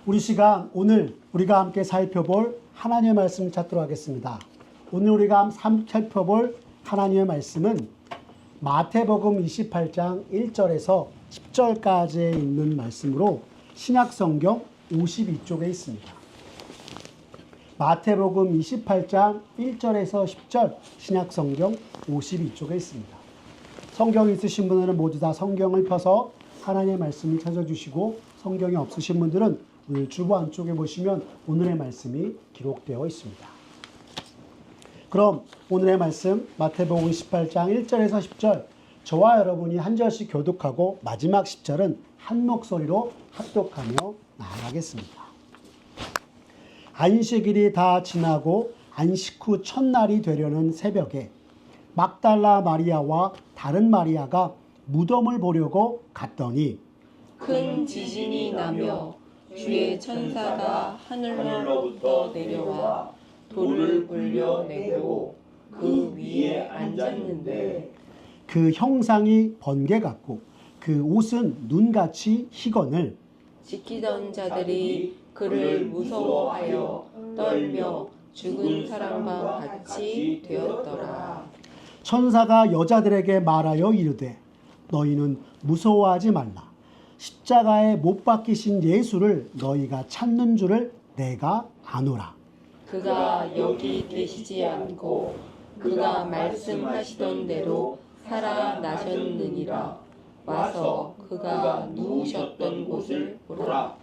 우리 시간 오늘 우리가 함께 살펴볼 하나님의 말씀을 찾도록 하겠습니다. 오늘 우리가 살펴볼 하나님의 말씀은 마태복음 28장 1절에서 10절까지 있는 말씀으로 신약성경 52쪽에 있습니다. 마태복음 28장 1절에서 10절 신약성경 52쪽에 있습니다. 성경 있으신 분들은 모두 다 성경을 펴서 하나님의 말씀을 찾아주시고, 성경이 없으신 분들은 오늘 주보 안쪽에 보시면 오늘의 말씀이 기록되어 있습니다. 그럼 오늘의 말씀 마태복음 28장 1절에서 10절 저와 여러분이 한 절씩 교독하고 마지막 10절은 한 목소리로 합독하며 나아가겠습니다. 안식일이 다 지나고 안식 후 첫날이 되려는 새벽에 막달라 마리아와 다른 마리아가 무덤을 보려고 갔더니 큰 지진이 나며 주의 천사가 하늘로부터 내려와 돌을 굴려내고 그 위에 앉았는데 그 형상이 번개 같고 그 옷은 눈같이 희건을 지키던 자들이 그를 무서워하여 떨며 죽은 사람과 같이 되었더라. 천사가 여자들에게 말하여 이르되 너희는 무서워하지 말라. 십자가에 못 박히신 예수를 너희가 찾는 줄을 내가 아노라. 그가 여기 계시지 않고 그가 말씀하시던 대로 살아나셨느니라. 와서 그가 누우셨던 곳을 보라.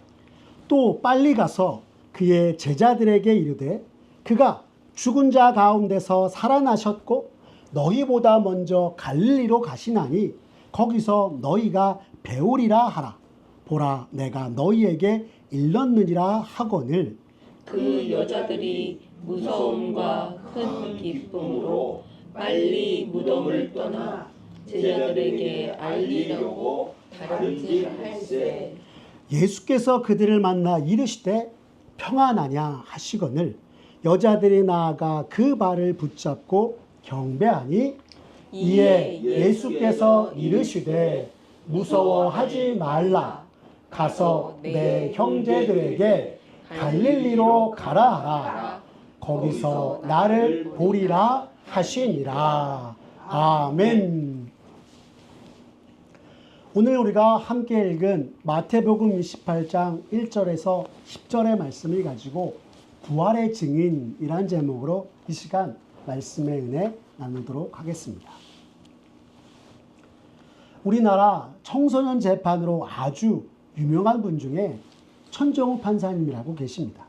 또 빨리 가서 그의 제자들에게 이르되 그가 죽은 자 가운데서 살아나셨고 너희보다 먼저 갈릴리로 가시나니 거기서 너희가 배우리라 하라. 보라, 내가 너희에게 일렀느니라 하거늘. 그 여자들이 무서움과 큰 기쁨으로 빨리 무덤을 떠나 제자들에게 알리려고 다름질할세. 예수께서 그들을 만나 이르시되 평안하냐 하시거늘 여자들이 나아가 그 발을 붙잡고 경배하니 이에 예수께서 이르시되 무서워하지 말라. 가서 내 형제들에게 갈릴리로 가라 하라. 거기서 나를 보리라 하시니라. 아멘. 오늘 우리가 함께 읽은 마태복음 28장 1절에서 10절의 말씀을 가지고 부활의 증인이란 제목으로 이 시간 말씀의 은혜 나누도록 하겠습니다. 우리나라 청소년 재판으로 아주 유명한 분 중에 천정욱 판사님이라고 계십니다.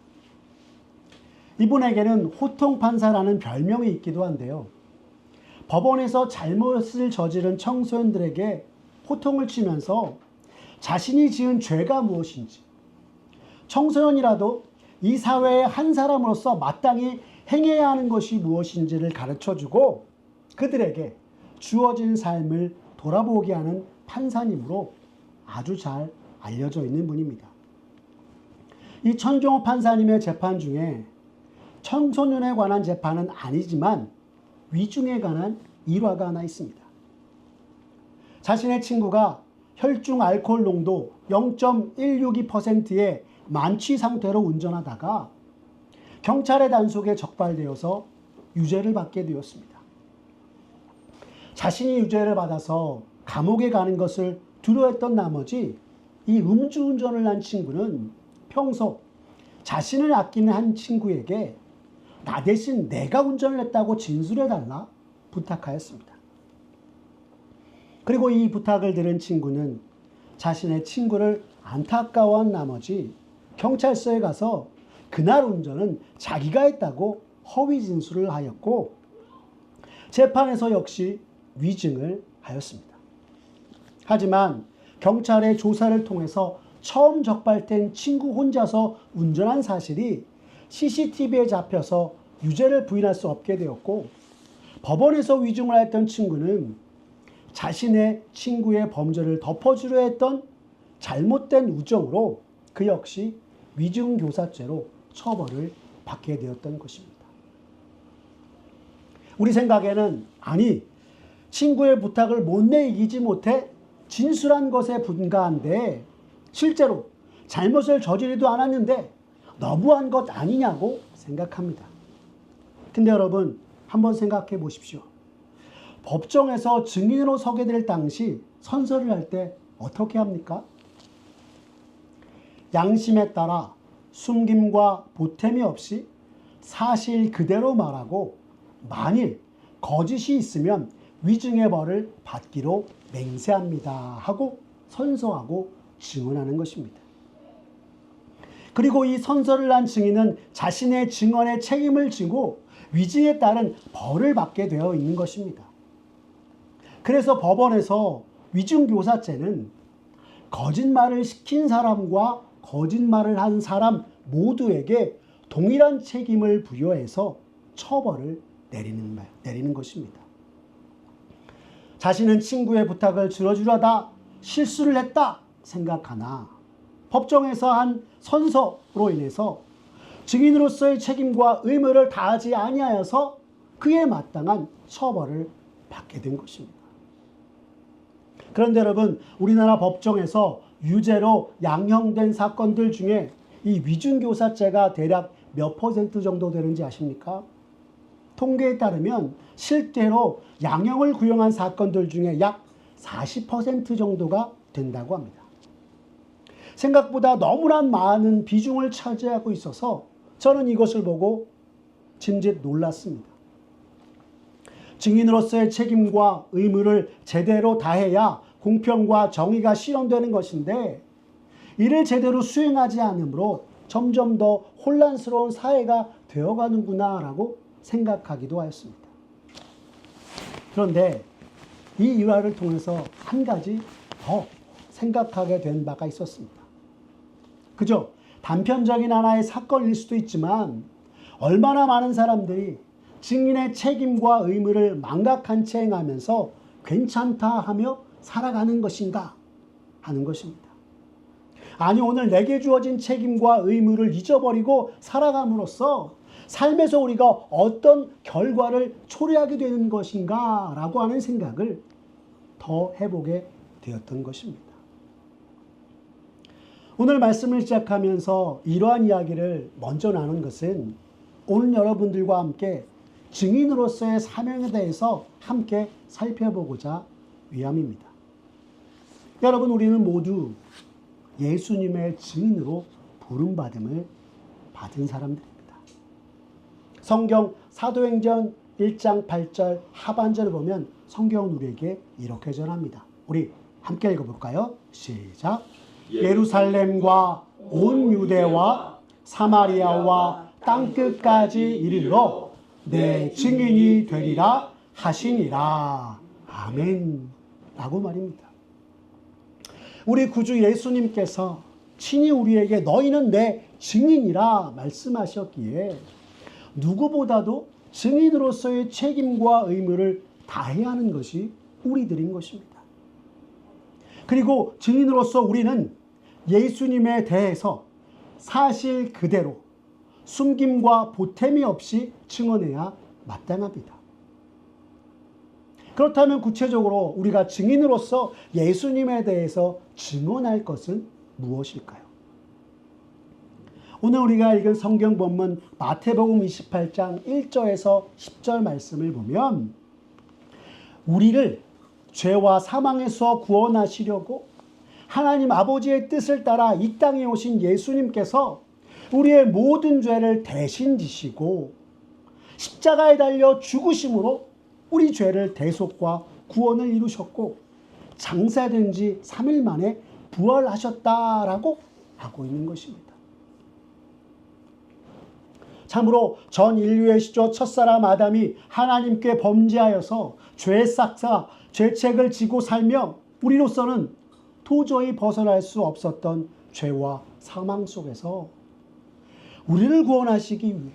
이분에게는 호통 판사라는 별명이 있기도 한데요. 법원에서 잘못을 저지른 청소년들에게 호통을 치면서 자신이 지은 죄가 무엇인지, 청소년이라도 이 사회의 한 사람으로서 마땅히 행해야 하는 것이 무엇인지를 가르쳐주고 그들에게 주어진 삶을 돌아보게 하는 판사님으로 아주 잘 알려져 있는 분입니다. 이 천정욱 판사님의 재판 중에 청소년에 관한 재판은 아니지만 위중에 관한 일화가 하나 있습니다. 자신의 친구가 혈중 알코올 농도 0.162%의 만취 상태로 운전하다가 경찰의 단속에 적발되어서 유죄를 받게 되었습니다. 자신이 유죄를 받아서 감옥에 가는 것을 두려워했던 나머지 이 음주운전을 한 친구는 평소 자신을 아끼는 한 친구에게 나 대신 내가 운전을 했다고 진술해달라 부탁하였습니다. 그리고 이 부탁을 들은 친구는 자신의 친구를 안타까워한 나머지 경찰서에 가서 그날 운전은 자기가 했다고 허위 진술을 하였고 재판에서 역시 위증을 하였습니다. 하지만 경찰의 조사를 통해서 처음 적발된 친구 혼자서 운전한 사실이 CCTV에 잡혀서 유죄를 부인할 수 없게 되었고 법원에서 위증을 했던 친구는 자신의 친구의 범죄를 덮어주려 했던 잘못된 우정으로 그 역시 위증교사죄로 처벌을 받게 되었던 것입니다. 우리 생각에는 아니 친구의 부탁을 못내 이기지 못해 진술한 것에 분가한데 실제로 잘못을 저지르지도 않았는데 너무한 것 아니냐고 생각합니다. 근데 여러분, 한번 생각해 보십시오. 법정에서 증인으로 서게 될 당시 선서를 할 때 어떻게 합니까? 양심에 따라 숨김과 보탬이 없이 사실 그대로 말하고 만일 거짓이 있으면 위증의 벌을 받기로 맹세합니다 하고 선서하고 증언하는 것입니다. 그리고 이 선서를 한 증인은 자신의 증언에 책임을 지고 위증에 따른 벌을 받게 되어 있는 것입니다. 그래서 법원에서 위증교사죄는 거짓말을 시킨 사람과 거짓말을 한 사람 모두에게 동일한 책임을 부여해서 처벌을 내리는 것입니다. 자신은 친구의 부탁을 들어주려다 실수를 했다 생각하나 법정에서 한 선서로 인해서 증인으로서의 책임과 의무를 다하지 아니하여서 그에 마땅한 처벌을 받게 된 것입니다. 그런데 여러분, 우리나라 법정에서 유죄로 양형된 사건들 중에 이 위증교사죄가 대략 몇 퍼센트 정도 되는지 아십니까? 통계에 따르면 실제로 양형을 구형한 사건들 중에 약 40% 정도가 된다고 합니다. 생각보다 너무나 많은 비중을 차지하고 있어서 저는 이것을 보고 짐짓 놀랐습니다. 증인으로서의 책임과 의무를 제대로 다해야 공평과 정의가 실현되는 것인데 이를 제대로 수행하지 않으므로 점점 더 혼란스러운 사회가 되어가는구나라고 생각하기도 하였습니다. 그런데 이 일화를 통해서 한 가지 더 생각하게 된 바가 있었습니다. 그저 단편적인 하나의 사건일 수도 있지만 얼마나 많은 사람들이 증인의 책임과 의무를 망각한 채 행하면서 괜찮다 하며 살아가는 것인가 하는 것입니다. 아니, 오늘 내게 주어진 책임과 의무를 잊어버리고 살아감으로써 삶에서 우리가 어떤 결과를 초래하게 되는 것인가 라고 하는 생각을 더 해보게 되었던 것입니다. 오늘 말씀을 시작하면서 이러한 이야기를 먼저 나눈 것은 오늘 여러분들과 함께 증인으로서의 사명에 대해서 함께 살펴보고자 위함입니다. 여러분, 우리는 모두 예수님의 증인으로 부름받음을 받은 사람들입니다. 성경 사도행전 1장 8절 하반절을 보면 성경은 우리에게 이렇게 전합니다. 우리 함께 읽어볼까요? 시작. 예루살렘과 온 유대와 사마리아와 땅끝까지 이르러 내 증인이 되리라 하시니라. 아멘. 라고 말입니다. 우리 구주 예수님께서 친히 우리에게 너희는 내 증인이라 말씀하셨기에 누구보다도 증인으로서의 책임과 의무를 다해야 하는 것이 우리들인 것입니다. 그리고 증인으로서 우리는 예수님에 대해서 사실 그대로 숨김과 보탬이 없이 증언해야 마땅합니다. 그렇다면 구체적으로 우리가 증인으로서 예수님에 대해서 증언할 것은 무엇일까요? 오늘 우리가 읽은 성경 본문 마태복음 28장 1절에서 10절 말씀을 보면 우리를 죄와 사망에서 구원하시려고 하나님 아버지의 뜻을 따라 이 땅에 오신 예수님께서 우리의 모든 죄를 대신 지시고 십자가에 달려 죽으심으로 우리 죄를 대속과 구원을 이루셨고 장사된 지 3일 만에 부활하셨다라고 하고 있는 것입니다. 참으로 전 인류의 시조 첫사람 아담이 하나님께 범죄하여서 죄 싹사 죄책을 지고 살며 우리로서는 도저히 벗어날 수 없었던 죄와 사망 속에서 우리를 구원하시기 위해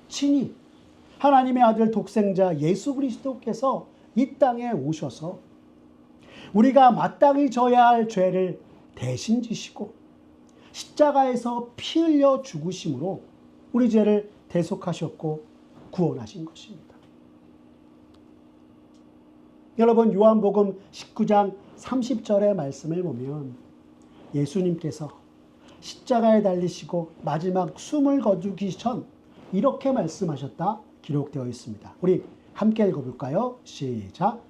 친히 하나님의 아들 독생자 예수 그리스도께서 이 땅에 오셔서 우리가 마땅히 져야 할 죄를 대신 지시고 십자가에서 피 흘려 죽으심으로 우리 죄를 대속하셨고 구원하신 것입니다. 여러분, 요한복음 19장 30절의 말씀을 보면 예수님께서 십자가에 달리시고 마지막 숨을 거두기 전 이렇게 말씀하셨다 기록되어 있습니다. 우리 함께 읽어볼까요? 시작.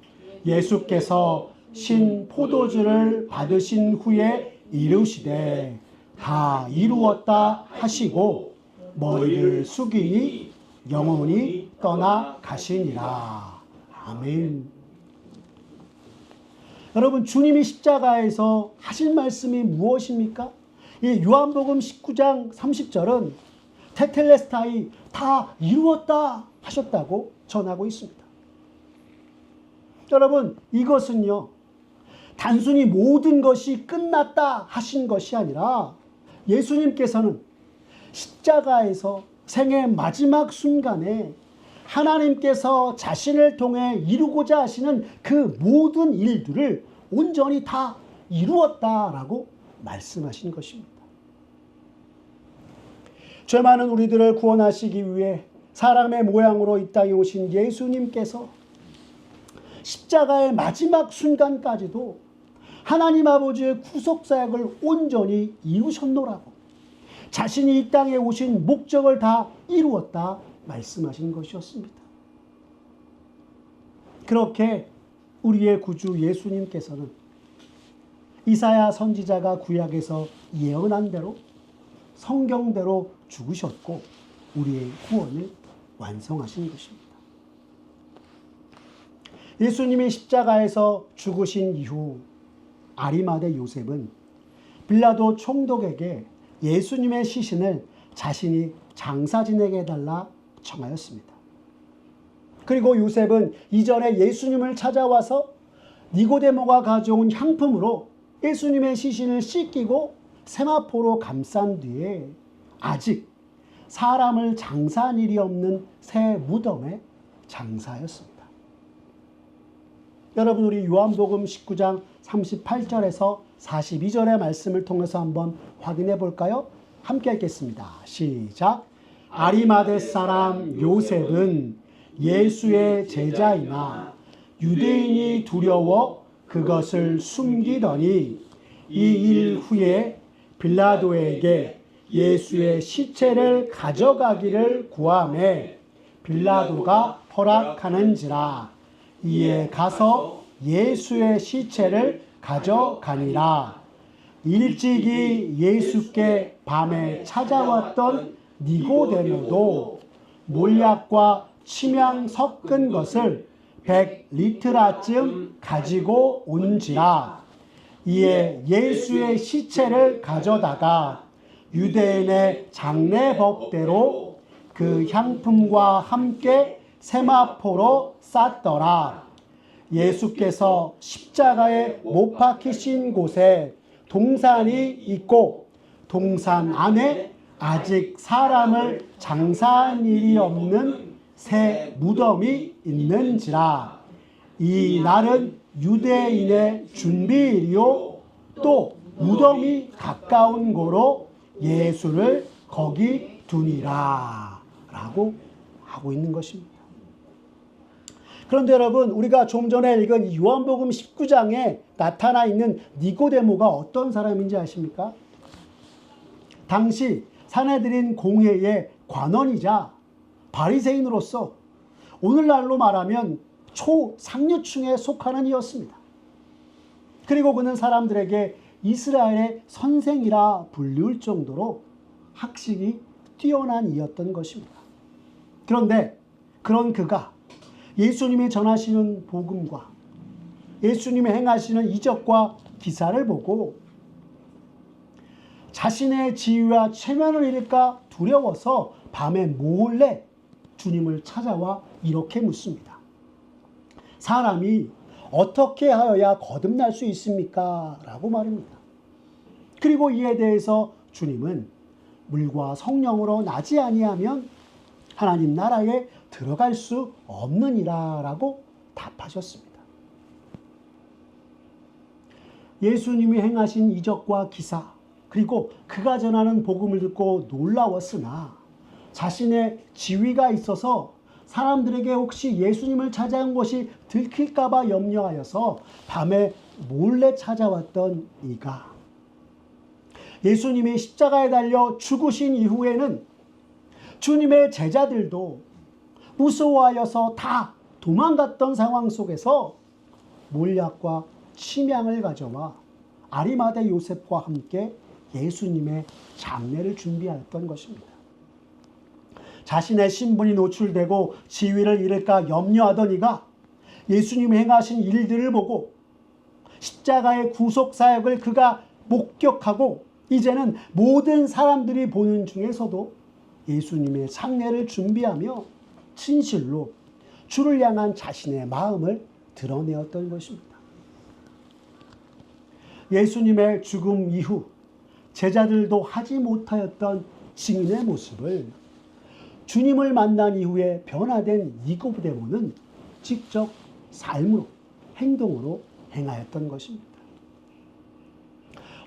예수께서 신 포도주를 받으신 후에 이르시되 다 이루었다 하시고 머리를 숙이니 영혼이 떠나 가시니라. 아멘. 여러분, 주님이 십자가에서 하신 말씀이 무엇입니까? 이 요한복음 19장 30절은 테텔레스타이 다 이루었다 하셨다고 전하고 있습니다. 여러분, 이것은요, 단순히 모든 것이 끝났다 하신 것이 아니라 예수님께서는 십자가에서 생의 마지막 순간에 하나님께서 자신을 통해 이루고자 하시는 그 모든 일들을 온전히 다 이루었다라고 말씀하신 것입니다. 죄 많은 우리들을 구원하시기 위해 사람의 모양으로 이 땅에 오신 예수님께서 십자가의 마지막 순간까지도 하나님 아버지의 구속사역을 온전히 이루셨노라고 자신이 이 땅에 오신 목적을 다 이루었다 말씀하신 것이었습니다. 그렇게 우리의 구주 예수님께서는 이사야 선지자가 구약에서 예언한 대로 성경대로 죽으셨고 우리의 구원을 완성하신 것입니다. 예수님이 십자가에서 죽으신 이후 아리마대 요셉은 빌라도 총독에게 예수님의 시신을 자신이 장사 지내게 해달라 청하였습니다. 그리고 요셉은 이전에 예수님을 찾아와서 니고데모가 가져온 향품으로 예수님의 시신을 씻기고 세마포로 감싼 뒤에 아직 사람을 장사한 일이 없는 새 무덤에 장사하였습니다. 여러분, 우리 요한복음 19장 38절에서 42절의 말씀을 통해서 한번 확인해 볼까요? 함께 읽겠습니다. 시작. 아리마대 사람 요셉은 예수의 제자이나 유대인이 두려워 그것을 숨기더니 이 일 후에 빌라도에게 예수의 시체를 가져가기를 구하매 빌라도가 허락하는지라. 이에 가서 예수의 시체를 가져가니라. 일찍이 예수께 밤에 찾아왔던 니고데모도 몰약과 침향 섞은 것을 100리트라쯤 가지고 온지라. 이에 예수의 시체를 가져다가 유대인의 장례법대로 그 향품과 함께 세마포로 쌌더라. 예수께서 십자가에 못 박히신 곳에 동산이 있고 동산 안에 아직 사람을 장사한 일이 없는 새 무덤이 있는지라. 이 날은 유대인의 준비일이요 또 무덤이 가까운 고로 예수를 거기 두니라 라고 하고 있는 것입니다. 그런데 여러분, 우리가 좀 전에 읽은 이 요한복음 19장에 나타나 있는 니고데모가 어떤 사람인지 아십니까? 당시 산헤드린 공회의 관원이자 바리새인으로서 오늘날로 말하면 초상류층에 속하는 이였습니다. 그리고 그는 사람들에게 이스라엘의 선생이라 불리울 정도로 학식이 뛰어난 이였던 것입니다. 그런데 그런 그가 예수님이 전하시는 복음과 예수님이 행하시는 이적과 기사를 보고 자신의 지위와 체면을 잃을까 두려워서 밤에 몰래 주님을 찾아와 이렇게 묻습니다. 사람이 어떻게 하여야 거듭날 수 있습니까? 라고 말합니다. 그리고 이에 대해서 주님은 물과 성령으로 나지 아니하면 하나님 나라에 들어갈 수 없느니라 라고 답하셨습니다. 예수님이 행하신 이적과 기사, 그리고 그가 전하는 복음을 듣고 놀라웠으나 자신의 지위가 있어서 사람들에게 혹시 예수님을 찾아온 것이 들킬까 봐 염려하여서 밤에 몰래 찾아왔던 이가 예수님이 십자가에 달려 죽으신 이후에는 주님의 제자들도 무서워하여서 다 도망갔던 상황 속에서 몰약과 침향을 가져와 아리마대 요셉과 함께 예수님의 장례를 준비하였던 것입니다. 자신의 신분이 노출되고 지위를 잃을까 염려하던 이가 예수님이 행하신 일들을 보고 십자가의 구속사역을 그가 목격하고 이제는 모든 사람들이 보는 중에서도 예수님의 장례를 준비하며 진실로 주를 향한 자신의 마음을 드러내었던 것입니다. 예수님의 죽음 이후 제자들도 하지 못하였던 증인의 모습을 주님을 만난 이후에 변화된 니고데모는 직접 삶으로, 행동으로 행하였던 것입니다.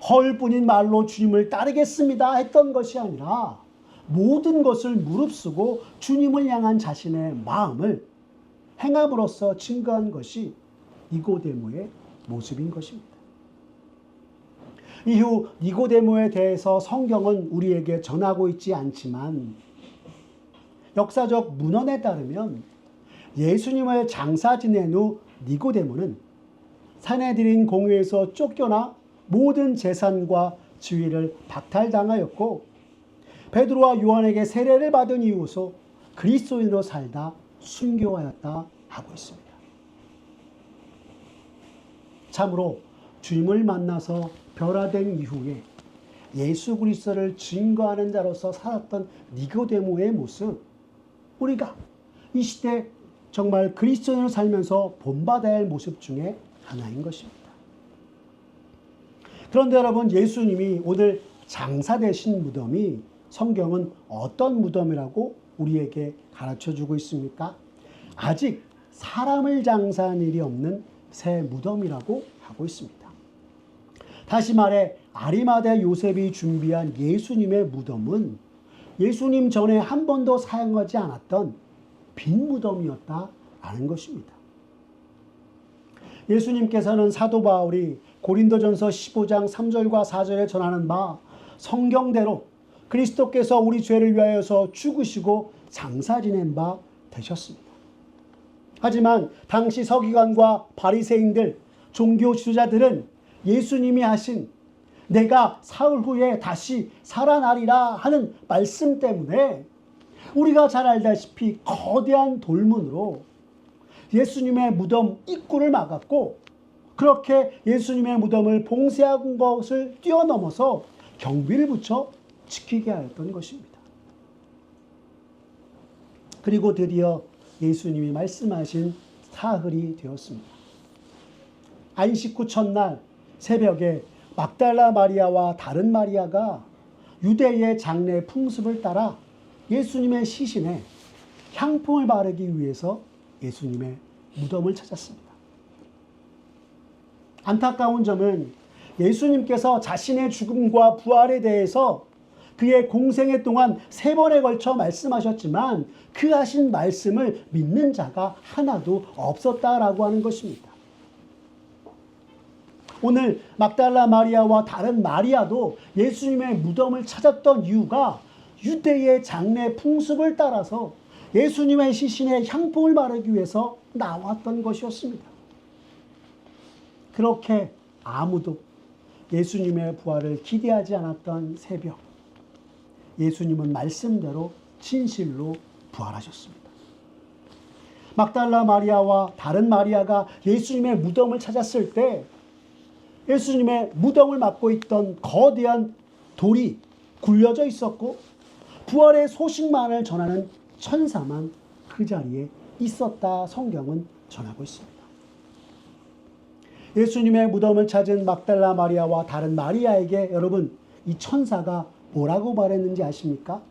헐뿐인 말로 주님을 따르겠습니다 했던 것이 아니라 모든 것을 무릅쓰고 주님을 향한 자신의 마음을 행함으로써 증거한 것이 니고데모의 모습인 것입니다. 이후 니고데모에 대해서 성경은 우리에게 전하고 있지 않지만 역사적 문헌에 따르면 예수님을 장사 지낸 후 니고데모는 산헤드린 공회에서 쫓겨나 모든 재산과 지위를 박탈당하였고 베드로와 요한에게 세례를 받은 이후로 그리스도인으로 살다 순교하였다 하고 있습니다. 참으로 주님을 만나서 변화된 이후에 예수 그리스도를 증거하는 자로서 살았던 니고데모의 모습, 우리가 이 시대 정말 그리스도인으로 살면서 본받아야 할 모습 중에 하나인 것입니다. 그런데 여러분, 예수님이 오늘 장사되신 무덤이 성경은 어떤 무덤이라고 우리에게 가르쳐주고 있습니까? 아직 사람을 장사한 일이 없는 새 무덤이라고 하고 있습니다. 다시 말해 아리마대 요셉이 준비한 예수님의 무덤은 예수님 전에 한 번도 사용하지 않았던 빈 무덤이었다라는 것입니다. 예수님께서는 사도 바울이 고린도전서 15장 3절과 4절에 전하는 바 성경대로 그리스도께서 우리 죄를 위하여서 죽으시고 장사 지낸 바 되셨습니다. 하지만 당시 서기관과 바리새인들, 종교 지도자들은 예수님이 하신 내가 사흘 후에 다시 살아나리라 하는 말씀 때문에 우리가 잘 알다시피 거대한 돌문으로 예수님의 무덤 입구를 막았고 그렇게 예수님의 무덤을 봉쇄한 것을 뛰어넘어서 경비를 붙여 지키게 하였던 것입니다. 그리고 드디어 예수님이 말씀하신 사흘이 되었습니다. 안식 후 첫날 새벽에 막달라 마리아와 다른 마리아가 유대의 장례 풍습을 따라 예수님의 시신에 향품을 바르기 위해서 예수님의 무덤을 찾았습니다. 안타까운 점은 예수님께서 자신의 죽음과 부활에 대해서 그의 공생애 동안 3번에 걸쳐 말씀하셨지만 그 하신 말씀을 믿는 자가 하나도 없었다라고 하는 것입니다. 오늘 막달라 마리아와 다른 마리아도 예수님의 무덤을 찾았던 이유가 유대의 장례 풍습을 따라서 예수님의 시신에 향품을 바르기 위해서 나왔던 것이었습니다. 그렇게 아무도 예수님의 부활을 기대하지 않았던 새벽, 예수님은 말씀대로 진실로 부활하셨습니다. 막달라 마리아와 다른 마리아가 예수님의 무덤을 찾았을 때 예수님의 무덤을 막고 있던 거대한 돌이 굴려져 있었고 부활의 소식만을 전하는 천사만 그 자리에 있었다 성경은 전하고 있습니다. 예수님의 무덤을 찾은 막달라 마리아와 다른 마리아에게 여러분 이 천사가 뭐라고 말했는지 아십니까?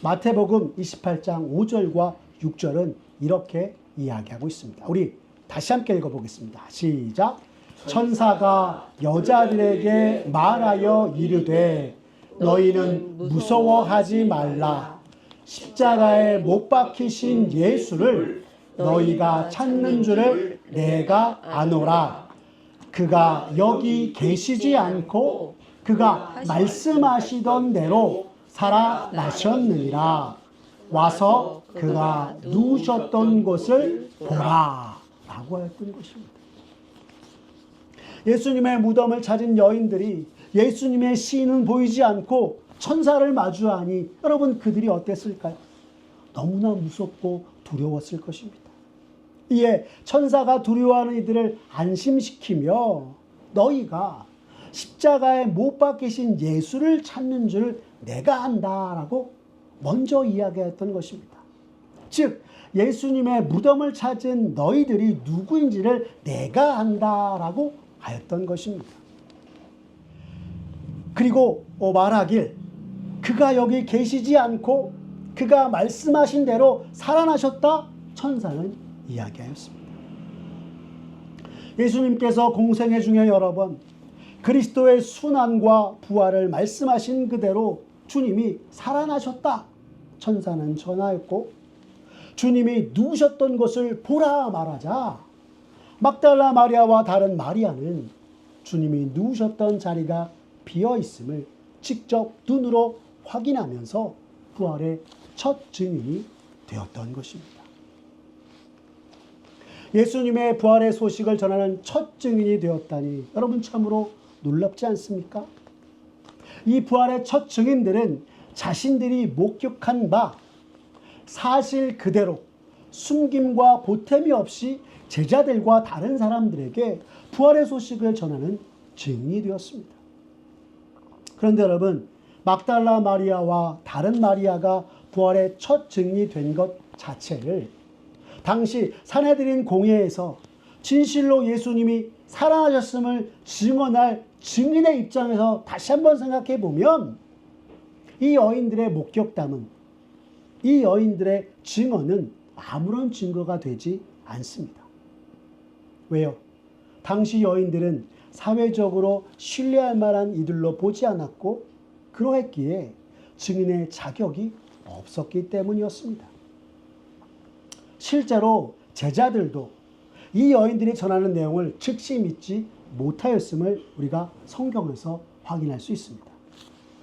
마태복음 28장 5절과 6절은 이렇게 이야기하고 있습니다. 우리 다시 함께 읽어보겠습니다. 시작. 천사가 여자들에게 말하여 이르되 너희는 무서워하지 말라. 십자가에 못 박히신 예수를 너희가 찾는 줄을 내가 아노라. 그가 여기 계시지 않고 그가 말씀하시던 대로 살아나셨느니라. 와서 그가 누우셨던 곳을 보라. 라고 하였던 것입니다. 예수님의 무덤을 찾은 여인들이 예수님의 시인은 보이지 않고 천사를 마주하니 여러분 그들이 어땠을까요? 너무나 무섭고 두려웠을 것입니다. 이에 천사가 두려워하는 이들을 안심시키며 너희가 십자가에 못 박히신 예수를 찾는 줄 내가 안다라고 먼저 이야기했던 것입니다. 즉 예수님의 무덤을 찾은 너희들이 누구인지를 내가 안다라고 하였던 것입니다. 그리고 말하길 그가 여기 계시지 않고 그가 말씀하신 대로 살아나셨다 천사는 이야기하였습니다. 예수님께서 공생애 중에 여러 번 그리스도의 순환과 부활을 말씀하신 그대로 주님이 살아나셨다 천사는 전하였고 주님이 누우셨던 것을 보라 말하자 막달라 마리아와 다른 마리아는 주님이 누우셨던 자리가 비어 있음을 직접 눈으로 확인하면서 부활의 첫 증인이 되었던 것입니다. 예수님의 부활의 소식을 전하는 첫 증인이 되었다니 여러분 참으로 놀랍지 않습니까? 이 부활의 첫 증인들은 자신들이 목격한 바 사실 그대로 숨김과 보탬이 없이 제자들과 다른 사람들에게 부활의 소식을 전하는 증인이 되었습니다. 그런데 여러분 막달라 마리아와 다른 마리아가 부활의 첫 증인이 된 것 자체를 당시 산헤드린 공회에서 진실로 예수님이 살아나셨음을 증언할 증인의 입장에서 다시 한번 생각해 보면 이 여인들의 목격담은 이 여인들의 증언은 아무런 증거가 되지 않습니다. 왜요? 당시 여인들은 사회적으로 신뢰할 만한 이들로 보지 않았고 그러했기에 증인의 자격이 없었기 때문이었습니다. 실제로 제자들도 이 여인들이 전하는 내용을 즉시 믿지 못하였음을 우리가 성경에서 확인할 수 있습니다.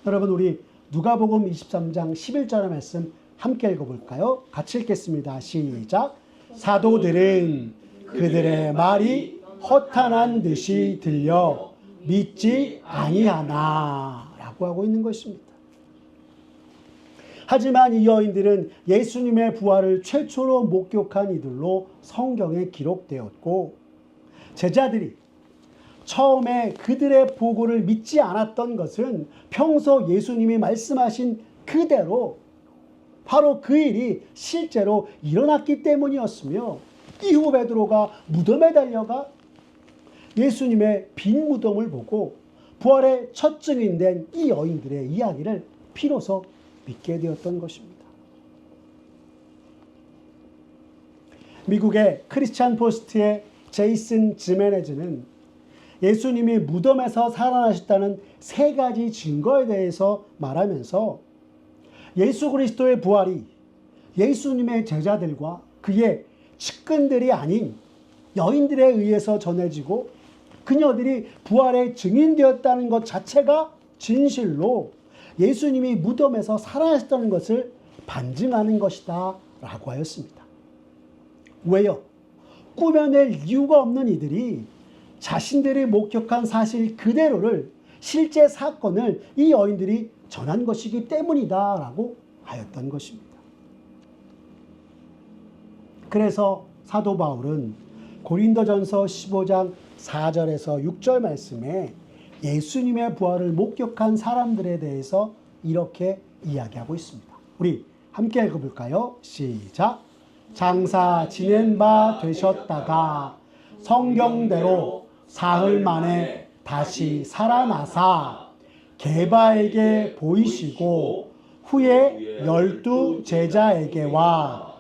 여러분 우리 누가복음 23장 11절의 말씀 함께 읽어볼까요? 같이 읽겠습니다. 시작. 사도들은 그들의 말이 허탄한 듯이 들려 믿지 아니하나 라고 하고 있는 것입니다. 하지만 이 여인들은 예수님의 부활을 최초로 목격한 이들로 성경에 기록되었고 제자들이 처음에 그들의 보고를 믿지 않았던 것은 평소 예수님이 말씀하신 그대로 바로 그 일이 실제로 일어났기 때문이었으며 이후 베드로가 무덤에 달려가 예수님의 빈 무덤을 보고 부활의 첫 증인된 이 여인들의 이야기를 비로소 믿게 되었던 것입니다. 미국의 크리스찬 포스트의 제이슨 지메네즈는 예수님이 무덤에서 살아나셨다는 세 가지 증거에 대해서 말하면서 예수 그리스도의 부활이 예수님의 제자들과 그의 측근들이 아닌 여인들에 의해서 전해지고 그녀들이 부활의 증인되었다는 것 자체가 진실로 예수님이 무덤에서 살아나셨다는 것을 반증하는 것이다 라고 하였습니다. 왜요? 꾸며낼 이유가 없는 이들이 자신들이 목격한 사실 그대로를 실제 사건을 이 여인들이 전한 것이기 때문이다 라고 하였던 것입니다. 그래서 사도 바울은 고린도전서 15장 4절에서 6절 말씀에 예수님의 부활을 목격한 사람들에 대해서 이렇게 이야기하고 있습니다. 우리 함께 읽어볼까요? 시작. 장사 지낸 바 되셨다가 성경대로 사흘 만에 다시 살아나사 게바에게 보이시고 후에 12 제자에게와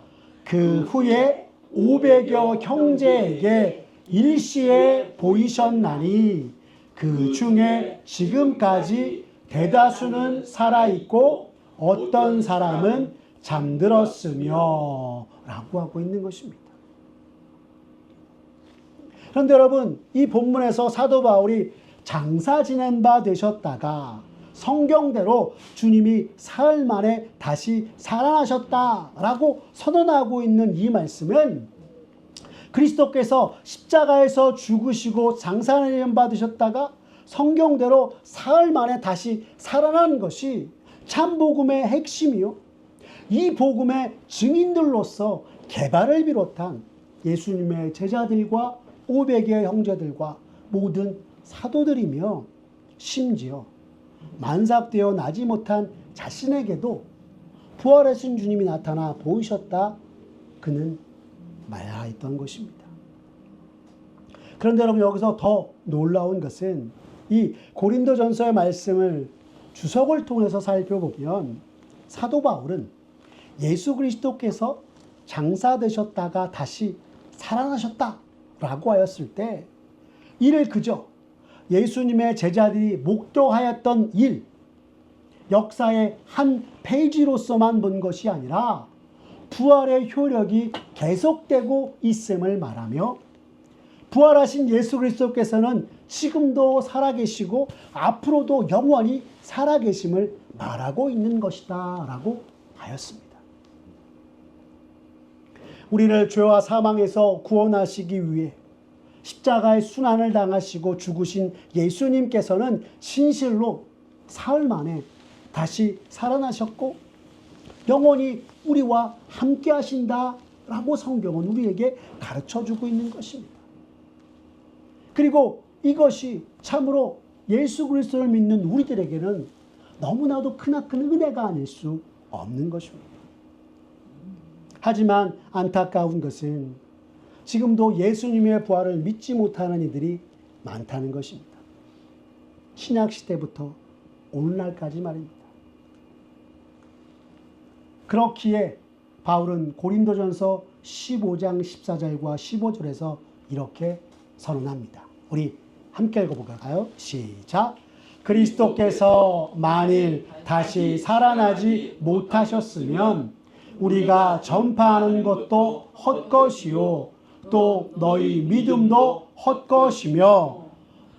그 후에 500여 형제에게 일시에 보이셨나니 그 중에 지금까지 대다수는 살아있고 어떤 사람은 잠들었으며 라고 하고 있는 것입니다. 그런데 여러분 이 본문에서 사도 바울이 장사 지낸 바 되셨다가 성경대로 주님이 사흘 만에 다시 살아나셨다라고 선언하고 있는 이 말씀은 그리스도께서 십자가에서 죽으시고 장사 지낸 바 되셨다가 성경대로 사흘 만에 다시 살아난 것이 참 복음의 핵심이요. 이 복음의 증인들로서 개발을 비롯한 예수님의 제자들과 500의 형제들과 모든 사도들이며 심지어 만삭되어 나지 못한 자신에게도 부활하신 주님이 나타나 보이셨다 그는 말하였던 것입니다. 그런데 여러분 여기서 더 놀라운 것은 이 고린도전서의 말씀을 주석을 통해서 살펴보면 사도 바울은 예수 그리스도께서 장사되셨다가 다시 살아나셨다라고 하였을 때 이를 그저 예수님의 제자들이 목도하였던 일, 역사의 한 페이지로서만 본 것이 아니라 부활의 효력이 계속되고 있음을 말하며 부활하신 예수 그리스도께서는 지금도 살아계시고 앞으로도 영원히 살아계심을 말하고 있는 것이다 라고 하였습니다. 우리를 죄와 사망에서 구원하시기 위해 십자가의 순환을 당하시고 죽으신 예수님께서는 진실로 사흘 만에 다시 살아나셨고 영원히 우리와 함께 하신다라고 성경은 우리에게 가르쳐주고 있는 것입니다. 그리고 이것이 참으로 예수 그리스도를 믿는 우리들에게는 너무나도 크나큰 은혜가 아닐 수 없는 것입니다. 하지만 안타까운 것은 지금도 예수님의 부활을 믿지 못하는 이들이 많다는 것입니다. 신약시대부터 오늘날까지 말입니다. 그렇기에 바울은 고린도전서 15장 14절과 15절에서 이렇게 선언합니다. 우리 함께 읽어볼까요? 시작! 그리스도께서 만일 다시 살아나지 못하셨으면 우리가 전파하는 것도 헛것이요 또 너희 믿음도 헛것이며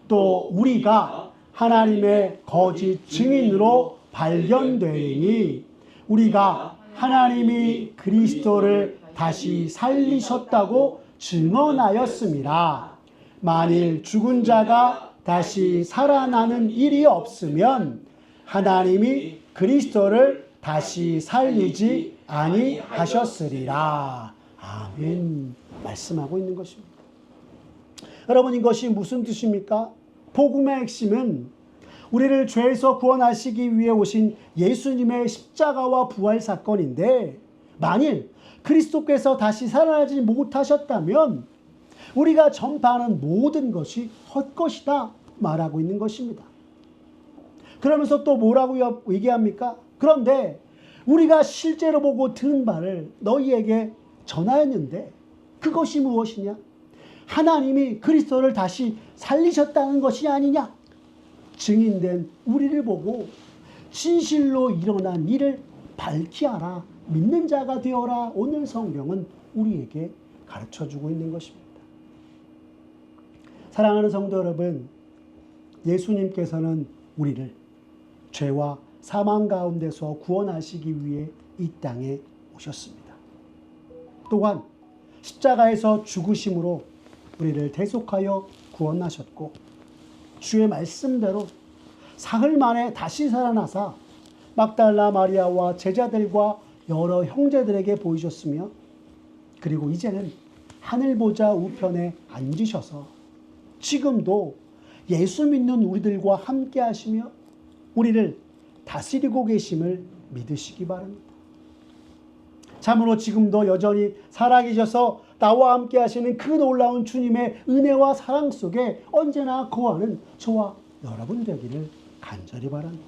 또 우리가 하나님의 거짓 증인으로 발견되니 우리가 하나님이 그리스도를 다시 살리셨다고 증언하였습니다. 만일 죽은 자가 다시 살아나는 일이 없으면 하나님이 그리스도를 다시 살리지 아니하셨으리라. 아멘. 말씀하고 있는 것입니다. 여러분 이것이 무슨 뜻입니까? 복음의 핵심은 우리를 죄에서 구원하시기 위해 오신 예수님의 십자가와 부활 사건인데 만일 그리스도께서 다시 살아나지 못하셨다면 우리가 전파하는 모든 것이 헛것이다 말하고 있는 것입니다. 그러면서 또 뭐라고 얘기합니까? 그런데 우리가 실제로 보고 들은 바를 너희에게 전하였는데 그것이 무엇이냐? 하나님이 그리스도를 다시 살리셨다는 것이 아니냐? 증인된 우리를 보고 진실로 일어난 일을 밝히하라. 믿는 자가 되어라. 오늘 성경은 우리에게 가르쳐주고 있는 것입니다. 사랑하는 성도 여러분, 예수님께서는 우리를 죄와 사망 가운데서 구원하시기 위해 이 땅에 오셨습니다. 또한 십자가에서 죽으심으로 우리를 대속하여 구원하셨고 주의 말씀대로 사흘 만에 다시 살아나사 막달라 마리아와 제자들과 여러 형제들에게 보이셨으며 그리고 이제는 하늘보좌 우편에 앉으셔서 지금도 예수 믿는 우리들과 함께 하시며 우리를 다스리고 계심을 믿으시기 바랍니다. 참으로 지금도 여전히 살아계셔서 나와 함께 하시는 그 놀라운 주님의 은혜와 사랑 속에 언제나 거하는 저와 여러분 되기를 간절히 바랍니다.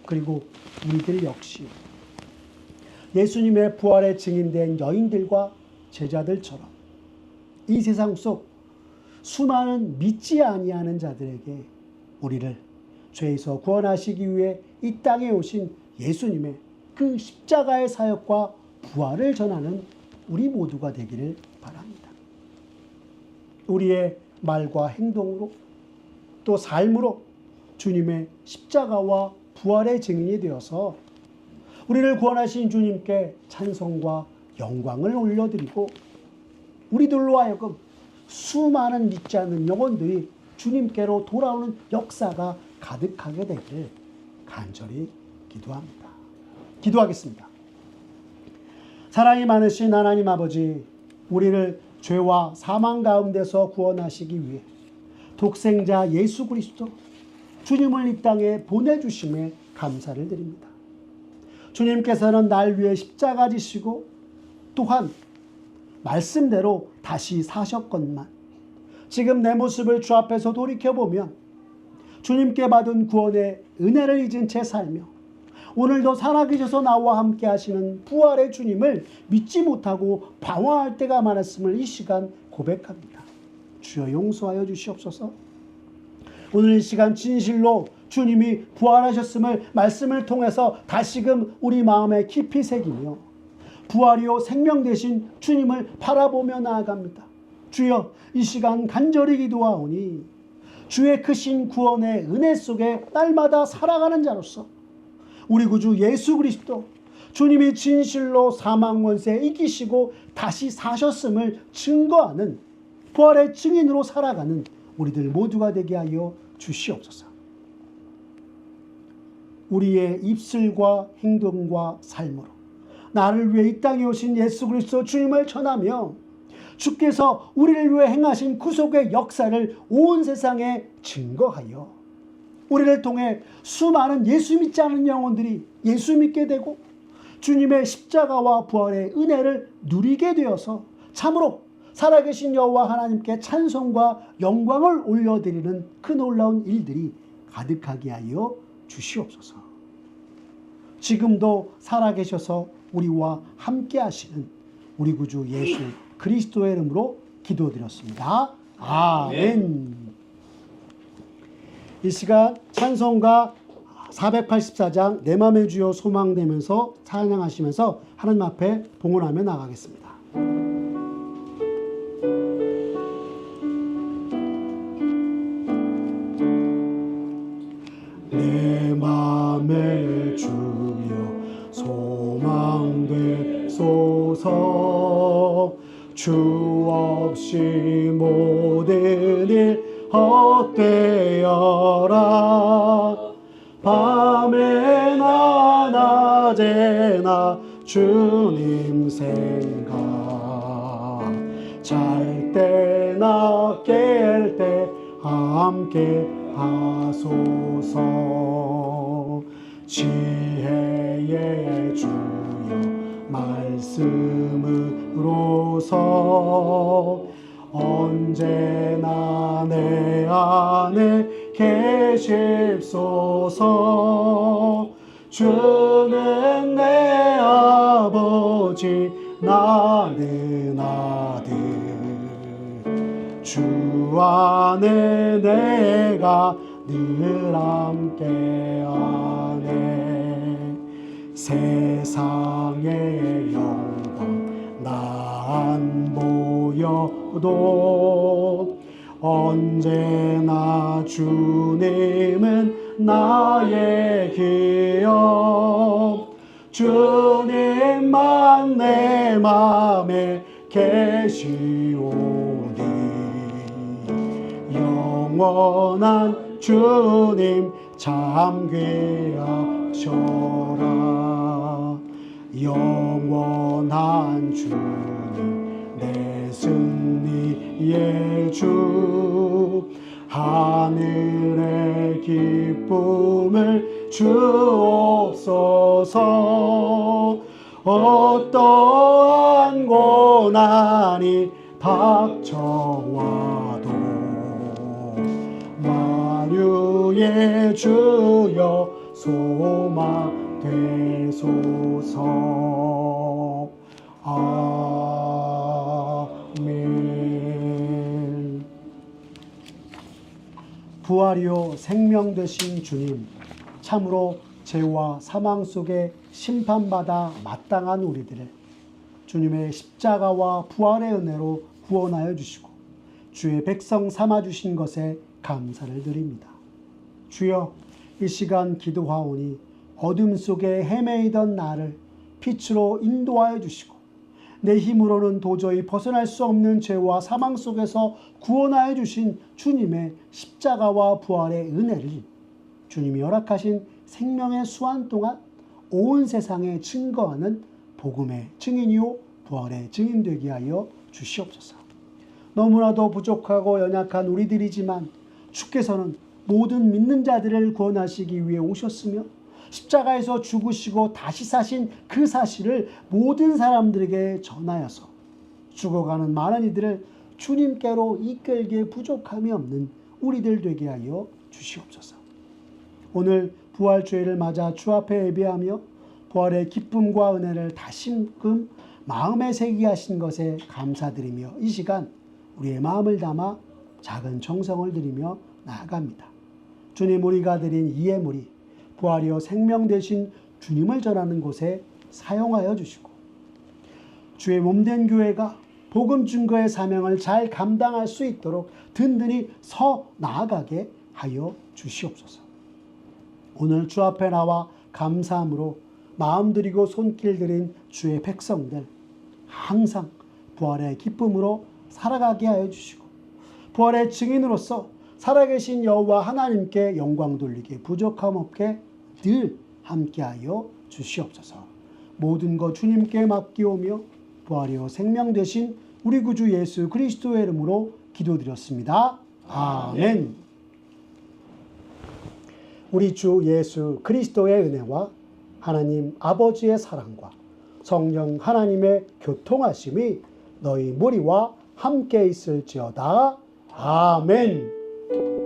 그리고 우리들 역시 예수님의 부활에 증인된 여인들과 제자들처럼 이 세상 속 수많은 믿지 아니하는 자들에게 우리를 죄에서 구원하시기 위해 이 땅에 오신 예수님의 그 십자가의 사역과 부활을 전하는 우리 모두가 되기를 바랍니다. 우리의 말과 행동으로 또 삶으로 주님의 십자가와 부활의 증인이 되어서 우리를 구원하신 주님께 찬송과 영광을 올려드리고 우리들로 하여금 수많은 믿지 않는 영혼들이 주님께로 돌아오는 역사가 가득하게 되기를 간절히 기도합니다. 기도하겠습니다. 사랑이 많으신 하나님 아버지, 우리를 죄와 사망 가운데서 구원하시기 위해 독생자 예수 그리스도 주님을 이 땅에 보내주심에 감사를 드립니다. 주님께서는 날 위해 십자가 지시고 또한 말씀대로 다시 사셨건만 지금 내 모습을 주 앞에서 돌이켜보면 주님께 받은 구원의 은혜를 잊은 채 살며 오늘도 살아계셔서 나와 함께 하시는 부활의 주님을 믿지 못하고 방황할 때가 많았음을 이 시간 고백합니다. 주여 용서하여 주시옵소서. 오늘 이 시간 진실로 주님이 부활하셨음을 말씀을 통해서 다시금 우리 마음에 깊이 새기며 부활이요 생명 되신 주님을 바라보며 나아갑니다. 주여 이 시간 간절히 기도하오니 주의 크신 구원의 은혜 속에 날마다 살아가는 자로서 우리 구주 예수 그리스도 주님이 진실로 사망 원세 이기시고 다시 사셨음을 증거하는 부활의 증인으로 살아가는 우리들 모두가 되게 하여 주시옵소서. 우리의 입술과 행동과 삶으로 나를 위해 이 땅에 오신 예수 그리스도 주님을 전하며 주께서 우리를 위해 행하신 구속의 역사를 온 세상에 증거하여 우리를 통해 수많은 예수 믿지 않는 영혼들이 예수 믿게 되고 주님의 십자가와 부활의 은혜를 누리게 되어서 참으로 살아계신 여호와 하나님께 찬송과 영광을 올려드리는 그 놀라운 일들이 가득하게 하여 주시옵소서. 지금도 살아계셔서 우리와 함께 하시는 우리 구주 예수 그리스도의 이름으로 기도드렸습니다. 아멘. 이 시간 찬송가 484장 내 맘의 주여 소망되면서 찬양하시면서 하나님 앞에 봉헌하며 나가겠습니다. 내 맘의 주여 소망되소서. 주 없이 모든 일 헛되어라. 밤에나 낮에나 주님 생각, 잘 때나 깰 때 함께 하소서. 지혜의 주여 말씀으로서 언제나 내 안에 계십소서. 주는 내 아버지 나는 아들, 주 안에 내가 늘 함께하네. 세상의 영광 나 안 보여도 언제나 주님은 나의 기업. 주님만 내 맘에 계시오니 영원한 주님 참 귀하셔라. 영원한 주님 내 승리의 주, 하늘의 기쁨을 주옵소서. 어떠한 고난이 닥쳐와도 만유의 주여 소망 되소서. 아멘. 부활이요 생명 되신 주님, 참으로 죄와 사망 속에 심판받아 마땅한 우리들을 주님의 십자가와 부활의 은혜로 구원하여 주시고 주의 백성 삼아 주신 것에 감사를 드립니다. 주여, 이 시간 기도하오니 어둠 속에 헤매이던 나를 빛으로 인도하여 주시고 내 힘으로는 도저히 벗어날 수 없는 죄와 사망 속에서 구원하여 주신 주님의 십자가와 부활의 은혜를 주님이 허락하신 생명의 수완 동안 온 세상에 증거하는 복음의 증인이요 부활의 증인 되게 하여 주시옵소서. 너무나도 부족하고 연약한 우리들이지만 주께서는 모든 믿는 자들을 구원하시기 위해 오셨으며 십자가에서 죽으시고 다시 사신 그 사실을 모든 사람들에게 전하여서 죽어가는 많은 이들을 주님께로 이끌기에 부족함이 없는 우리들 되게 하여 주시옵소서. 오늘 부활주일을 맞아 주 앞에 예배하며 부활의 기쁨과 은혜를 다시금 마음에 새기게 하신 것에 감사드리며 이 시간 우리의 마음을 담아 작은 정성을 드리며 나아갑니다. 주님, 우리가 드린 이 예물이 부활이요 생명 되신 주님을 전하는 곳에 사용하여 주시고 주의 몸된 교회가 복음 증거의 사명을 잘 감당할 수 있도록 든든히 서 나아가게 하여 주시옵소서. 오늘 주 앞에 나와 감사함으로 마음 드리고 손길 드린 주의 백성들 항상 부활의 기쁨으로 살아가게 하여 주시고 부활의 증인으로서 살아계신 여호와 하나님께 영광 돌리게 부족함 없게 늘 함께하여 주시옵소서. 모든 것 주님께 맡기오며 부활이요 생명 되신 우리 구주 예수 그리스도의 이름으로 기도드렸습니다. 아멘. 우리 주 예수 그리스도의 은혜와 하나님 아버지의 사랑과 성령 하나님의 교통하심이 너희 무리와 함께 있을지어다. 아멘.